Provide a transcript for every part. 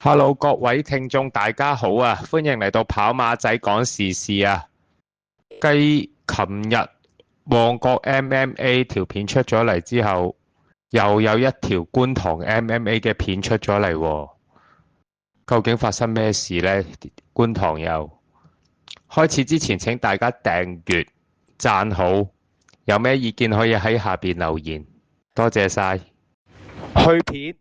Hello，各位聽眾，大家好啊！歡迎嚟到跑馬仔講時事啊。繼琴日旺角 MMA 條片出咗嚟之後，又有一條觀塘 MMA 嘅片出咗嚟喎。究竟發生咩事呢？觀塘又開始之前，請大家訂閱、讚好，有咩意見可以喺下邊留言，多謝晒。去片。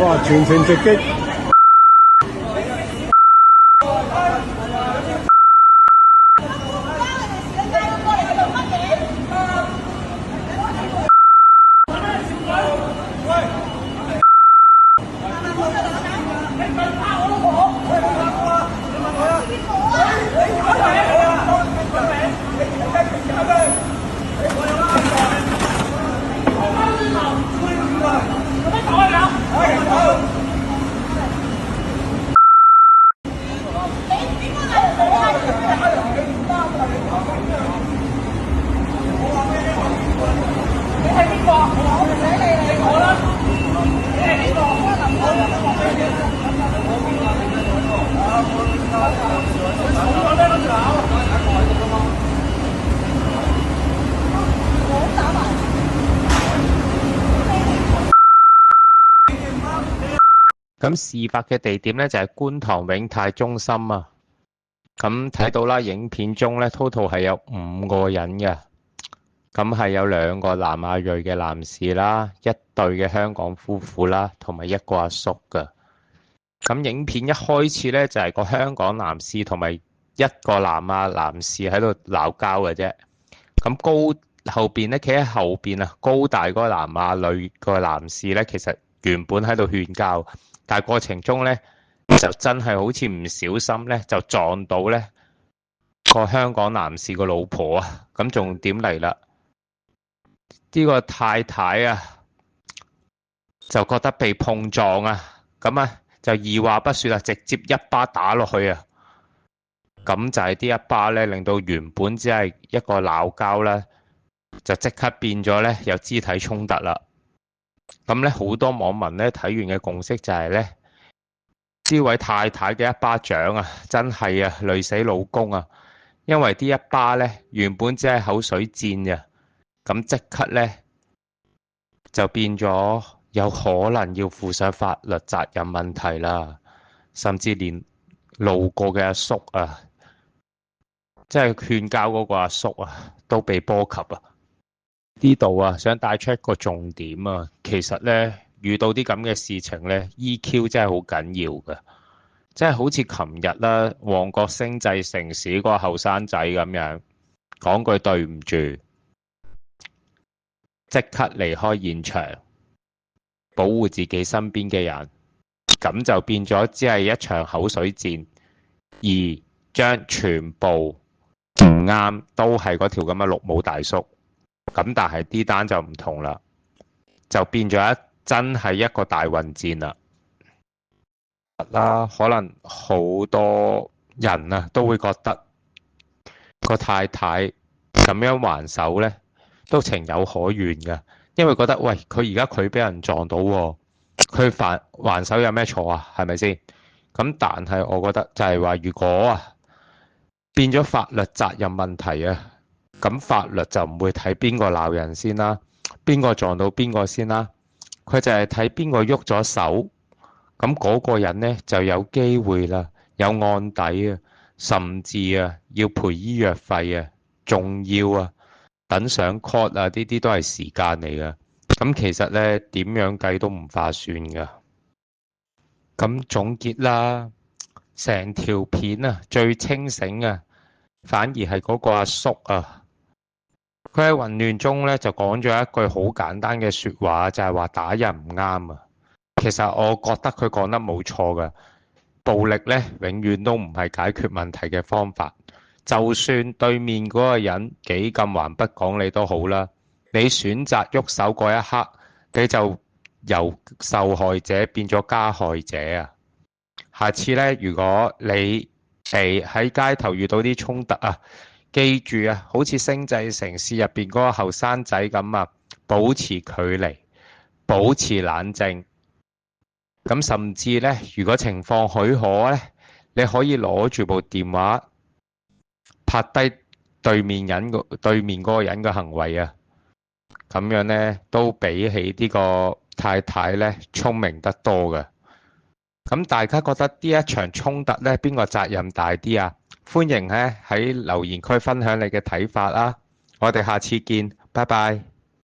哇！全程直擊。咁事發嘅地點咧就係觀塘永泰中心啊。咁睇到啦，影片中咧 total 係有5個人嘅。咁係有2個南亞裔嘅男士啦，一對嘅香港夫婦啦，同埋一個阿叔㗎。咁影片一開始咧就係個香港男士同埋一個南亞男士喺度鬧交嘅啫。咁後邊咧企喺後邊啊，高大嗰個南亞裔個男士咧，其實原本喺度勸交。但係過程中咧，就真係好似唔小心咧，就撞到咧個香港男士個老婆啊。咁重點嚟啦，呢個太太啊就覺得被碰撞啊，咁啊就二話不說啊，直接一巴打落去啊。咁就係呢一巴咧，令到原本只係一個鬧交咧，就即刻變咗咧有肢體衝突啦。咁咧好多網民咧睇完嘅共識就係咧，呢位太太嘅一巴掌啊，真係啊累死老公啊！因為呢一巴咧原本只係口水戰嘅，咁即刻咧就變咗有可能要負上法律責任問題啦，甚至連路過嘅阿叔啊，即係勸交嗰個阿叔啊，都被波及啊！呢度啊，想帶出一個重點啊，其實咧遇到啲咁嘅事情咧，EQ 真係好緊要㗎。即係好似琴日啦，旺角星際城市嗰個後生仔咁樣講句對唔住，即刻離開現場，保護自己身邊嘅人，咁就變咗只係一場口水戰，而將全部唔啱都係嗰條咁嘅綠帽大叔。咁但係呢單就唔同啦，就變咗真係一個大混戰啦。可能好多人啊都會覺得個太太咁樣還手呢都情有可原㗎，因為覺得喂，佢而家佢俾人撞到喎，佢還手有咩錯啊？係咪先？咁但係我覺得就係話，如果啊變咗法律責任問題啊，咁法律就唔會睇邊個鬧人先啦，邊個撞到邊個先啦，佢就係睇邊個喐咗手。咁嗰個人呢就有機會啦，有案底啊，甚至啊要賠醫藥費啊，仲要啊等上 court 啊，呢啲都係時間嚟㗎。咁其實呢點樣計都唔划算㗎。咁總結啦，成條片啊最清醒啊，反而係嗰個阿叔啊，佢喺混亂中呢就講咗一句好簡單嘅説話，就係話打人唔啱啊。其實我覺得佢講得冇錯㗎，暴力咧永遠都唔係解決問題嘅方法。就算對面嗰個人幾咁橫不講理都好啦，你選擇喐手嗰一刻，你就由受害者變咗加害者啊！下次咧，如果你喺街頭遇到啲衝突啊，記住啊，好似星際城市入邊嗰個後生仔咁啊，保持距離，保持冷靜。咁甚至咧，如果情況許可咧，你可以攞住部電話拍低對面嗰個人嘅行為啊，咁樣咧都比起呢個太太咧聰明得多嘅。咁大家覺得呢一場衝突咧，邊個責任大啲啊？歡迎咧喺留言區分享你嘅睇法啦。我哋下次見，拜拜。